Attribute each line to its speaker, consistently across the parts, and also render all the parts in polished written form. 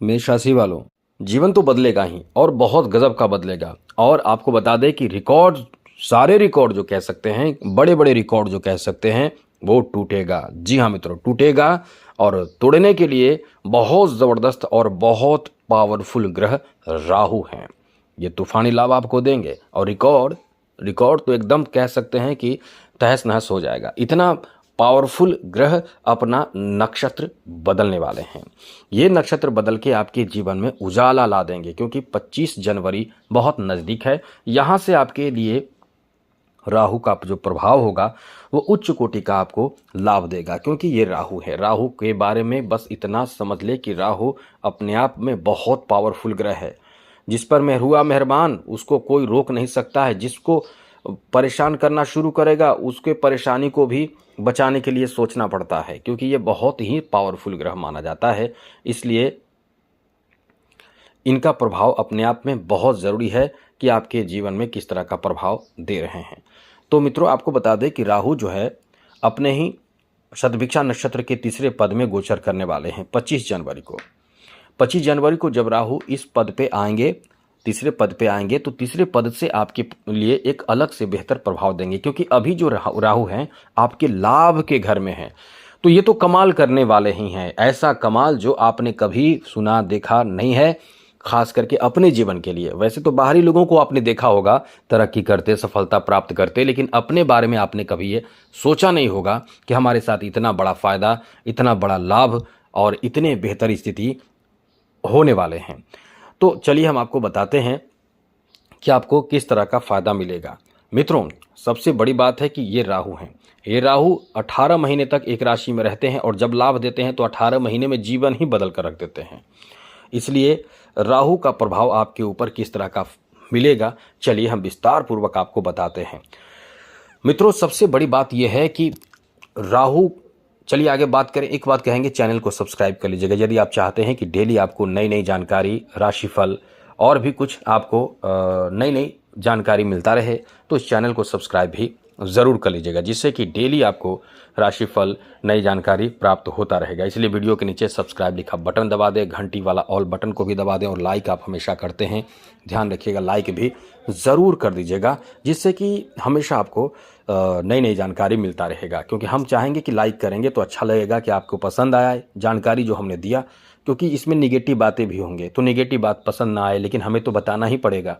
Speaker 1: मेष राशि वालों, जीवन तो बदलेगा ही और बहुत गजब का बदलेगा। और आपको बता दें कि रिकॉर्ड, सारे रिकॉर्ड जो कह सकते हैं, बड़े बड़े रिकॉर्ड जो कह सकते हैं, वो टूटेगा। जी हाँ मित्रों, टूटेगा। और तोड़ने के लिए बहुत ज़बरदस्त और बहुत पावरफुल ग्रह राहु हैं। ये तूफानी लाभ आपको देंगे और रिकॉर्ड रिकॉर्ड तो एकदम कह सकते हैं कि तहस नहस हो जाएगा। इतना पावरफुल ग्रह अपना नक्षत्र बदलने वाले हैं। ये नक्षत्र बदल के आपके जीवन में उजाला ला देंगे, क्योंकि 25 जनवरी बहुत नज़दीक है। यहाँ से आपके लिए राहु का जो प्रभाव होगा वो उच्च कोटि का आपको लाभ देगा, क्योंकि ये राहु है। राहु के बारे में बस इतना समझ ले कि राहु अपने आप में बहुत पावरफुल ग्रह है। जिस पर मैं हुआ मेहरबान उसको कोई रोक नहीं सकता है। जिसको परेशान करना शुरू करेगा उसके परेशानी को भी बचाने के लिए सोचना पड़ता है, क्योंकि ये बहुत ही पावरफुल ग्रह माना जाता है। इसलिए इनका प्रभाव अपने आप में बहुत ज़रूरी है कि आपके जीवन में किस तरह का प्रभाव दे रहे हैं। तो मित्रों, आपको बता दें कि राहु जो है अपने ही शतभिक्षा नक्षत्र के तीसरे पद में गोचर करने वाले हैं 25 जनवरी को। 25 जनवरी को जब राहु इस पद पे आएंगे, तीसरे पद पे आएंगे, तो तीसरे पद से आपके लिए एक अलग से बेहतर प्रभाव देंगे, क्योंकि अभी जो राहु हैं आपके लाभ के घर में हैं। तो ये तो कमाल करने वाले ही हैं, ऐसा कमाल जो आपने कभी सुना देखा नहीं है, खास करके अपने जीवन के लिए। वैसे तो बाहरी लोगों को आपने देखा होगा तरक्की करते, सफलता प्राप्त करते, लेकिन अपने बारे में आपने कभी ये सोचा नहीं होगा कि हमारे साथ इतना बड़ा फायदा, इतना बड़ा लाभ और इतने बेहतर स्थिति होने वाले हैं। तो चलिए हम आपको बताते हैं कि आपको किस तरह का फ़ायदा मिलेगा। मित्रों, सबसे बड़ी बात है कि ये राहु हैं। ये राहु 18 महीने तक एक राशि में रहते हैं और जब लाभ देते हैं तो 18 महीने में जीवन ही बदल कर रख देते हैं। इसलिए राहु का प्रभाव आपके ऊपर किस तरह का मिलेगा, चलिए हम विस्तार पूर्वक आपको बताते हैं। मित्रों, सबसे बड़ी बात यह है कि राहु, चलिए आगे बात करें। एक बात कहेंगे, चैनल को सब्सक्राइब कर लीजिएगा यदि आप चाहते हैं कि डेली आपको नई नई जानकारी, राशिफल और भी कुछ आपको नई नई जानकारी मिलता रहे, तो इस चैनल को सब्सक्राइब भी ज़रूर कर लीजिएगा, जिससे कि डेली आपको राशिफल, नई जानकारी प्राप्त होता रहेगा। इसलिए वीडियो के नीचे सब्सक्राइब लिखा बटन दबा दें, घंटी वाला ऑल बटन को भी दबा दें और लाइक आप हमेशा करते हैं, ध्यान रखिएगा लाइक भी ज़रूर कर दीजिएगा, जिससे कि हमेशा आपको नई नई जानकारी मिलता रहेगा। क्योंकि हम चाहेंगे कि लाइक करेंगे तो अच्छा लगेगा कि आपको पसंद आया जानकारी जो हमने दिया, क्योंकि इसमें निगेटिव बातें भी होंगे, तो निगेटिव बात पसंद ना आए लेकिन हमें तो बताना ही पड़ेगा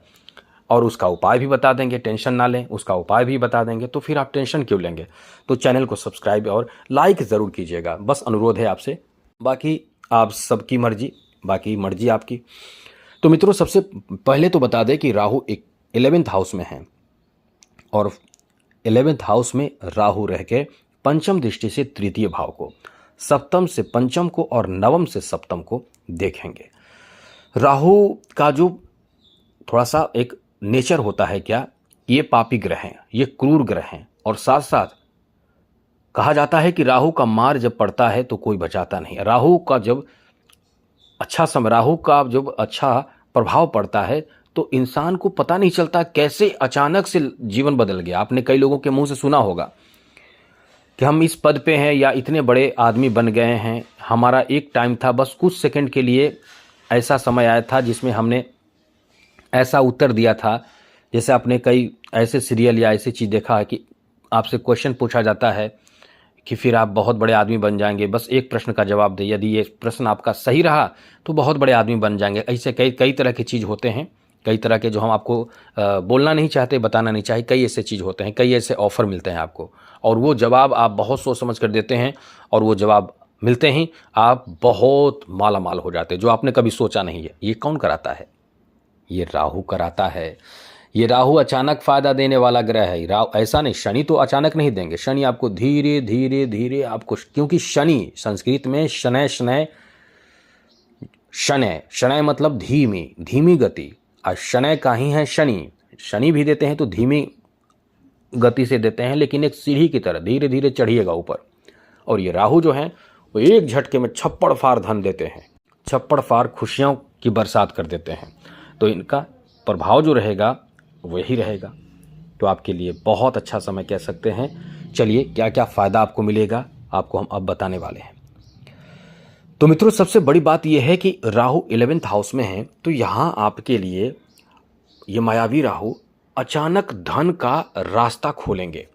Speaker 1: और उसका उपाय भी बता देंगे। टेंशन ना लें, उसका उपाय भी बता देंगे, तो फिर आप टेंशन क्यों लेंगे। तो चैनल को सब्सक्राइब और लाइक ज़रूर कीजिएगा, बस अनुरोध है आपसे। बाकी आप सबकी मर्जी, बाकी मर्जी आपकी। तो मित्रों, सबसे पहले तो बता दें कि राहु एक 11th हाउस में है और 11th हाउस में राहु रह के पंचम दृष्टि से तृतीय भाव को, सप्तम से पंचम को और नवम से सप्तम को देखेंगे। राहु का जो थोड़ा सा एक नेचर होता है क्या, ये पापी ग्रह हैं, ये क्रूर ग्रह हैं, और साथ साथ कहा जाता है कि राहु का मार जब पड़ता है तो कोई बचाता नहीं। राहु का जब अच्छा प्रभाव पड़ता है तो इंसान को पता नहीं चलता कैसे अचानक से जीवन बदल गया। आपने कई लोगों के मुंह से सुना होगा कि हम इस पद पे हैं या इतने बड़े आदमी बन गए हैं। हमारा एक टाइम था, बस कुछ सेकंड के लिए ऐसा समय आया था जिसमें हमने ऐसा उत्तर दिया था। जैसे आपने कई ऐसे सीरियल या ऐसी चीज़ देखा है कि आपसे क्वेश्चन पूछा जाता है कि फिर आप बहुत बड़े आदमी बन जाएंगे, बस एक प्रश्न का जवाब दें, यदि ये प्रश्न आपका सही रहा तो बहुत बड़े आदमी बन जाएंगे। ऐसे कई तरह की चीज़ होते हैं, कई तरह के जो हम आपको बोलना नहीं चाहते, बताना नहीं चाहिए, कई ऐसे चीज़ होते हैं, कई ऐसे ऑफ़र मिलते हैं आपको, और वो जवाब आप बहुत सोच समझ कर देते हैं और वो जवाब मिलते ही आप बहुत माला माल हो जाते हैं, जो आपने कभी सोचा नहीं है। ये कौन कराता है? ये राहु कराता है। ये राहु अचानक फ़ायदा देने वाला ग्रह है। राहु ऐसा नहीं, शनि तो अचानक नहीं देंगे, शनि आपको धीरे धीरे धीरे आपको, क्योंकि शनि संस्कृत में शनय शनय शनय शनय मतलब धीमी धीमी गति, और शनय का ही है शनि। शनि भी देते हैं तो धीमी गति से देते हैं, लेकिन एक सीढ़ी की तरह धीरे धीरे चढ़िएगा ऊपर। और ये राहु जो है वो एक झटके में छप्पड़ फाड़ धन देते हैं, छप्पड़ फाड़ खुशियों की बरसात कर देते हैं। तो इनका प्रभाव जो रहेगा वही रहेगा। तो आपके लिए बहुत अच्छा समय कह सकते हैं। चलिए क्या क्या फ़ायदा आपको मिलेगा आपको हम अब बताने वाले हैं। तो मित्रों सबसे बड़ी बात यह है कि राहु 11th हाउस में है, तो यहाँ आपके लिए ये मायावी राहु अचानक धन का रास्ता खोलेंगे।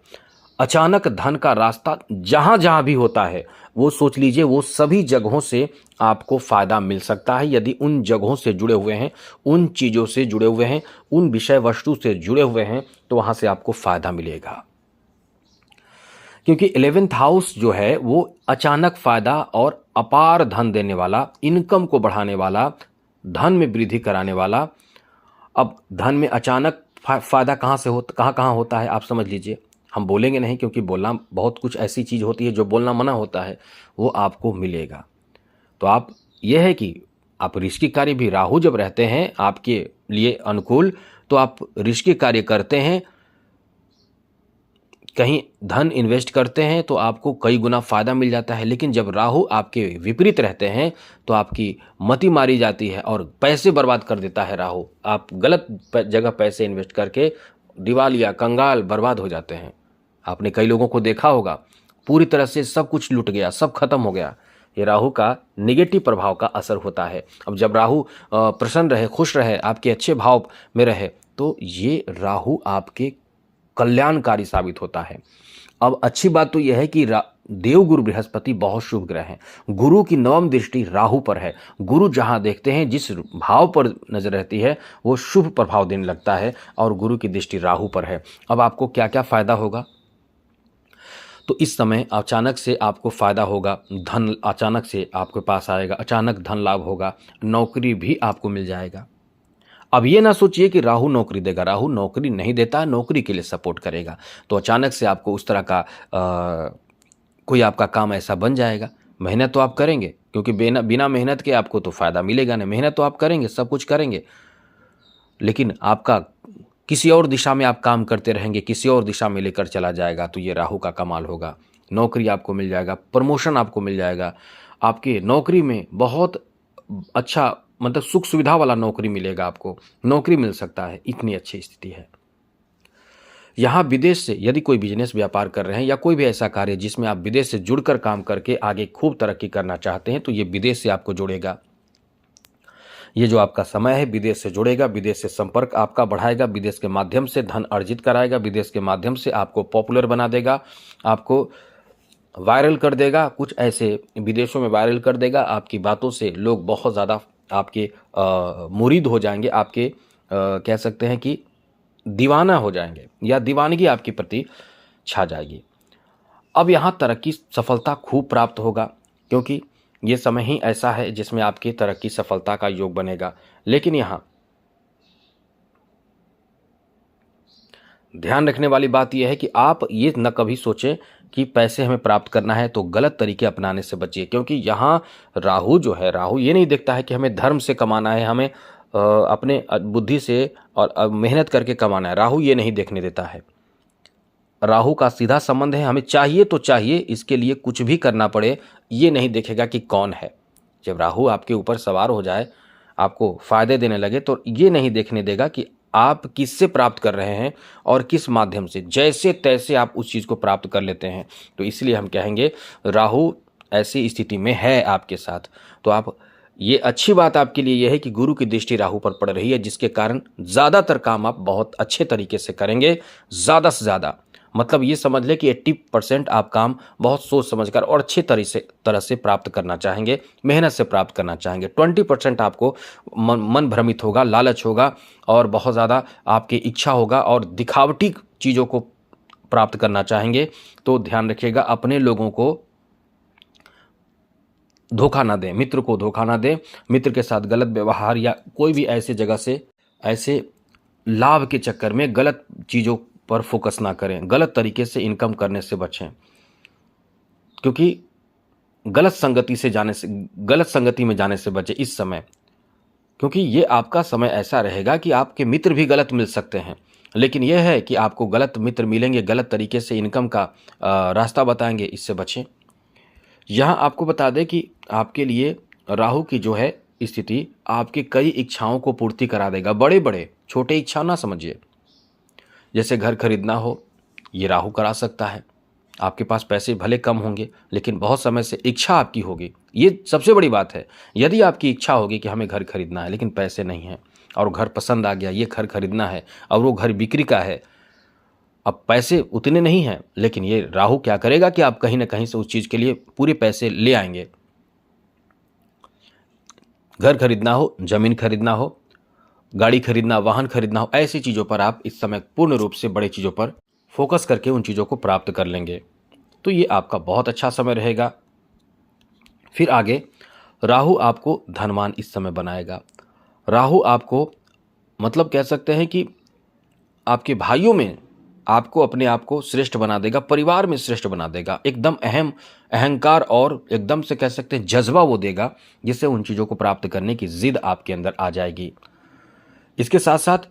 Speaker 1: अचानक धन का रास्ता जहां जहां भी होता है वो सोच लीजिए वो सभी जगहों से आपको फायदा मिल सकता है। यदि उन जगहों से जुड़े हुए हैं, उन चीजों से जुड़े हुए हैं, उन विषय वस्तु से जुड़े हुए हैं, तो वहां से आपको फायदा मिलेगा। क्योंकि 11th हाउस जो है वो अचानक फायदा और अपार धन देने वाला, इनकम को बढ़ाने वाला, धन में वृद्धि कराने वाला। अब धन में अचानक फायदा कहाँ होता है आप समझ लीजिए। हम बोलेंगे नहीं क्योंकि बोलना बहुत कुछ ऐसी चीज होती है जो बोलना मना होता है, वो आपको मिलेगा। तो आप यह है कि आप रिस्की कार्य भी, राहु जब रहते हैं आपके लिए अनुकूल, तो आप रिस्की कार्य करते हैं, कहीं धन इन्वेस्ट करते हैं तो आपको कई गुना फायदा मिल जाता है। लेकिन जब राहु आपके विपरीत रहते हैं तो आपकी मति मारी जाती है और पैसे बर्बाद कर देता है राहु। आप गलत जगह पैसे इन्वेस्ट करके दिवालिया, कंगाल, बर्बाद हो जाते हैं। आपने कई लोगों को देखा होगा, पूरी तरह से सब कुछ लूट गया, सब खत्म हो गया। ये राहु का नेगेटिव प्रभाव का असर होता है। अब जब राहु प्रसन्न रहे, खुश रहे, आपके अच्छे भाव में रहे, तो ये राहु आपके कल्याणकारी साबित होता है। अब अच्छी बात तो यह है कि देवगुरु बृहस्पति बहुत शुभ ग्रह हैं। गुरु की 9वीं दृष्टि राहु पर है। गुरु जहां देखते हैं, जिस भाव पर नजर रहती है, वो शुभ प्रभाव देने लगता है, और गुरु की दृष्टि राहु पर है। अब आपको क्या क्या फायदा होगा? तो इस समय अचानक से आपको फायदा होगा, धन अचानक से आपके पास आएगा, अचानक धन लाभ होगा, नौकरी भी आपको मिल जाएगा। अब ये ना सोचिए कि राहु नौकरी देगा, राहु नौकरी नहीं देता, नौकरी के लिए सपोर्ट करेगा। तो अचानक से आपको उस तरह का कोई आपका काम ऐसा बन जाएगा। मेहनत तो आप करेंगे, क्योंकि बिना मेहनत के आपको तो फायदा मिलेगा नहीं। मेहनत तो आप करेंगे, सब कुछ करेंगे, लेकिन आपका किसी और दिशा में आप काम करते रहेंगे, किसी और दिशा में लेकर चला जाएगा। तो ये राहु का कमाल होगा। नौकरी आपको मिल जाएगा, प्रमोशन आपको मिल जाएगा, आपके नौकरी में बहुत अच्छा, मतलब सुख सुविधा वाला नौकरी मिलेगा, आपको नौकरी मिल सकता है, इतनी अच्छी स्थिति है। यहाँ विदेश से यदि कोई बिजनेस व्यापार कर रहे हैं या कोई भी ऐसा कार्य जिसमें आप विदेश से जुड़कर काम करके आगे खूब तरक्की करना चाहते हैं, तो ये विदेश से आपको जोड़ेगा। ये जो आपका समय है विदेश से जुड़ेगा, विदेश से संपर्क आपका बढ़ाएगा, विदेश के माध्यम से धन अर्जित कराएगा, विदेश के माध्यम से आपको पॉपुलर बना देगा, आपको वायरल कर देगा, कुछ ऐसे विदेशों में वायरल कर देगा। आपकी बातों से लोग बहुत ज़्यादा आपके मुरीद हो जाएंगे, आपके कह सकते हैं कि दीवाना हो जाएंगे, या दीवानगी आपके प्रति छा जाएगी। अब यहाँ तरक्की सफलता खूब प्राप्त होगा, क्योंकि ये समय ही ऐसा है जिसमें आपकी तरक्की सफलता का योग बनेगा। लेकिन यहाँ ध्यान रखने वाली बात यह है कि आप ये न कभी सोचें कि पैसे हमें प्राप्त करना है तो गलत तरीके अपनाने से बचिए। क्योंकि यहाँ राहु जो है, राहु ये नहीं देखता है कि हमें धर्म से कमाना है, हमें अपने बुद्धि से और मेहनत करके कमाना है। राहु ये नहीं देखने देता है। राहु का सीधा संबंध है हमें चाहिए तो चाहिए, इसके लिए कुछ भी करना पड़े, ये नहीं देखेगा कि कौन है। जब राहु आपके ऊपर सवार हो जाए, आपको फायदे देने लगे, तो ये नहीं देखने देगा कि आप किससे प्राप्त कर रहे हैं और किस माध्यम से, जैसे तैसे आप उस चीज़ को प्राप्त कर लेते हैं। तो इसलिए हम कहेंगे राहु ऐसी स्थिति में है आपके साथ। तो आप, ये अच्छी बात आपके लिए यह है कि गुरु की दृष्टि राहु पर पड़ रही है, जिसके कारण ज़्यादातर काम आप बहुत अच्छे तरीके से करेंगे, ज़्यादा से ज़्यादा। मतलब ये समझ ले कि 80% आप काम बहुत सोच समझकर और अच्छे तरह से प्राप्त करना चाहेंगे, मेहनत से प्राप्त करना चाहेंगे। 20% आपको मन भ्रमित होगा, लालच होगा, और बहुत ज़्यादा आपकी इच्छा होगा और दिखावटी चीज़ों को प्राप्त करना चाहेंगे। तो ध्यान रखिएगा, अपने लोगों को धोखा ना दें, मित्र को धोखा ना दें। मित्र के साथ गलत व्यवहार या कोई भी ऐसे जगह से, ऐसे लाभ के चक्कर में गलत चीज़ों पर फोकस ना करें, गलत तरीके से इनकम करने से बचें। क्योंकि गलत संगति में जाने से बचें इस समय, क्योंकि ये आपका समय ऐसा रहेगा कि आपके मित्र भी गलत मिल सकते हैं। लेकिन यह है कि आपको गलत मित्र मिलेंगे, गलत तरीके से इनकम का रास्ता बताएंगे, इससे बचें। यहाँ आपको बता दें कि आपके लिए राहु की जो है स्थिति आपकी कई इच्छाओं को पूर्ति करा देगा। बड़े बड़े छोटे इच्छा ना समझिए, जैसे घर खरीदना हो, ये राहु करा सकता है। आपके पास पैसे भले कम होंगे, लेकिन बहुत समय से इच्छा आपकी होगी। ये सबसे बड़ी बात है। यदि आपकी इच्छा होगी कि हमें घर खरीदना है, लेकिन पैसे नहीं हैं, और घर पसंद आ गया, ये घर खरीदना है, और वो घर बिक्री का है, अब पैसे उतने नहीं हैं, लेकिन ये राहु क्या करेगा कि आप कहीं ना कहीं से उस चीज़ के लिए पूरे पैसे ले आएंगे। घर खरीदना हो, जमीन खरीदना हो, गाड़ी खरीदना, वाहन खरीदना हो, ऐसी चीज़ों पर आप इस समय पूर्ण रूप से बड़े चीज़ों पर फोकस करके उन चीज़ों को प्राप्त कर लेंगे। तो ये आपका बहुत अच्छा समय रहेगा। फिर आगे राहु आपको धनवान इस समय बनाएगा। राहु आपको मतलब कह सकते हैं कि आपके भाइयों में आपको अपने आप को श्रेष्ठ बना देगा, परिवार में श्रेष्ठ बना देगा, एकदम अहंकार और एकदम से कह सकते हैं जज्बा वो देगा, जिससे उन चीज़ों को प्राप्त करने की जिद आपके अंदर आ जाएगी। इसके साथ साथ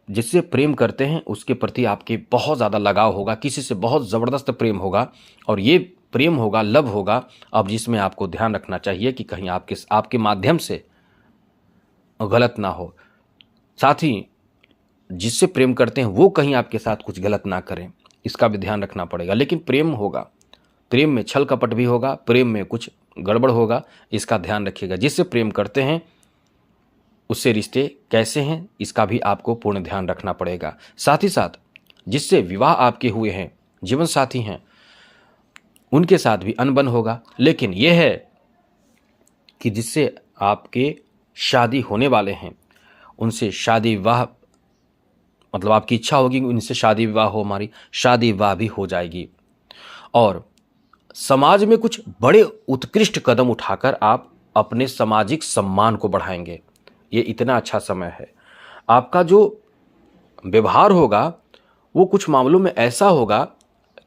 Speaker 1: जिससे प्रेम करते हैं उसके प्रति आपके बहुत ज़्यादा लगाव होगा, किसी से बहुत ज़बरदस्त प्रेम होगा, और ये प्रेम होगा, लव होगा, अब जिसमें आपको ध्यान रखना चाहिए कि कहीं आपके माध्यम से गलत ना हो। साथ ही जिससे प्रेम करते हैं वो कहीं आपके साथ कुछ गलत ना करें, इसका भी ध्यान रखना पड़ेगा। लेकिन प्रेम होगा, प्रेम में छल कपट भी होगा, प्रेम में कुछ गड़बड़ होगा, इसका ध्यान रखिएगा। जिससे प्रेम करते हैं उससे रिश्ते कैसे हैं, इसका भी आपको पूर्ण ध्यान रखना पड़ेगा। साथ ही साथ जिससे विवाह आपके हुए हैं, जीवन साथी हैं, उनके साथ भी अनबन होगा। लेकिन यह है कि जिससे आपके शादी होने वाले हैं उनसे शादी विवाह, मतलब आपकी इच्छा होगी कि उनसे शादी विवाह हो, हमारी शादी विवाह भी हो जाएगी। और समाज में कुछ बड़े उत्कृष्ट कदम उठाकर आप अपने सामाजिक सम्मान को बढ़ाएंगे। ये इतना अच्छा समय है। आपका जो व्यवहार होगा वो कुछ मामलों में ऐसा होगा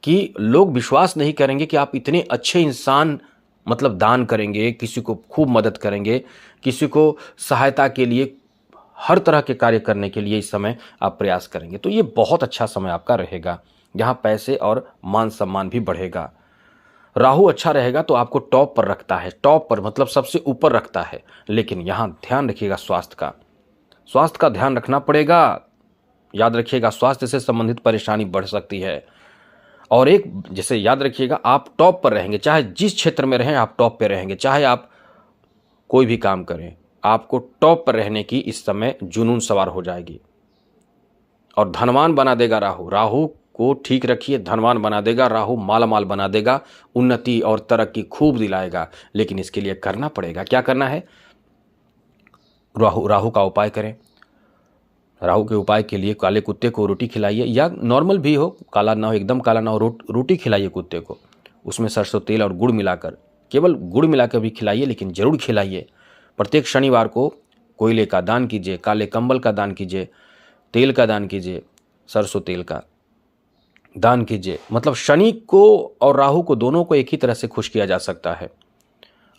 Speaker 1: कि लोग विश्वास नहीं करेंगे कि आप इतने अच्छे इंसान, मतलब दान करेंगे, किसी को खूब मदद करेंगे, किसी को सहायता के लिए, हर तरह के कार्य करने के लिए इस समय आप प्रयास करेंगे। तो ये बहुत अच्छा समय आपका रहेगा, जहाँ पैसे और मान सम्मान भी बढ़ेगा। राहु अच्छा रहेगा तो आपको टॉप पर रखता है, टॉप पर मतलब सबसे ऊपर रखता है। लेकिन यहाँ ध्यान रखिएगा स्वास्थ्य का ध्यान रखना पड़ेगा। याद रखिएगा स्वास्थ्य से संबंधित परेशानी बढ़ सकती है। और एक जैसे याद रखिएगा, आप टॉप पर रहेंगे, चाहे जिस क्षेत्र में रहें आप टॉप पर रहेंगे, चाहे आप कोई भी काम करें, आपको टॉप पर रहने की इस समय जुनून सवार हो जाएगी। और धनवान बना देगा राहु को ठीक रखिए, धनवान बना देगा राहु, मालामाल बना देगा, उन्नति और तरक्की खूब दिलाएगा। लेकिन इसके लिए करना पड़ेगा, क्या करना है? राहु का उपाय करें। राहु के उपाय के लिए काले कुत्ते को रोटी खिलाइए, या नॉर्मल भी हो, काला ना हो, एकदम काला ना हो, रोटी खिलाइए कुत्ते को, उसमें सरसों तेल और गुड़ मिलाकर, केवल गुड़ मिलाकर भी खिलाइए, लेकिन जरूर खिलाइए। प्रत्येक शनिवार को कोयले का दान कीजिए, काले कंबल का दान कीजिए, तेल का दान कीजिए, सरसों तेल का दान कीजिए। मतलब शनि को और राहु को दोनों को एक ही तरह से खुश किया जा सकता है,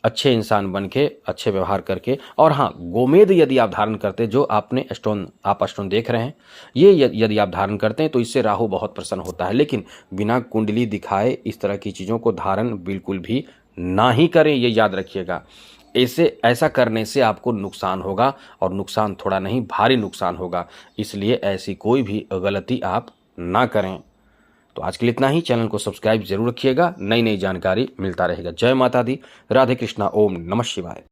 Speaker 1: अच्छे इंसान बन के, अच्छे व्यवहार करके। और हाँ, गोमेद यदि आप धारण करते, जो आप स्टोन देख रहे हैं, ये यदि आप धारण करते हैं तो इससे राहु बहुत प्रसन्न होता है। लेकिन बिना कुंडली दिखाए इस तरह की चीज़ों को धारण बिल्कुल भी ना ही करें, ये याद रखिएगा। ऐसा करने से आपको नुकसान होगा, और नुकसान थोड़ा नहीं भारी नुकसान होगा। इसलिए ऐसी कोई भी गलती आप ना करें। तो आज के लिए इतना ही। चैनल को सब्सक्राइब जरूर रखिएगा, नई नई जानकारी मिलता रहेगा। जय माता दी, राधे कृष्णा, ओम नमः शिवाय।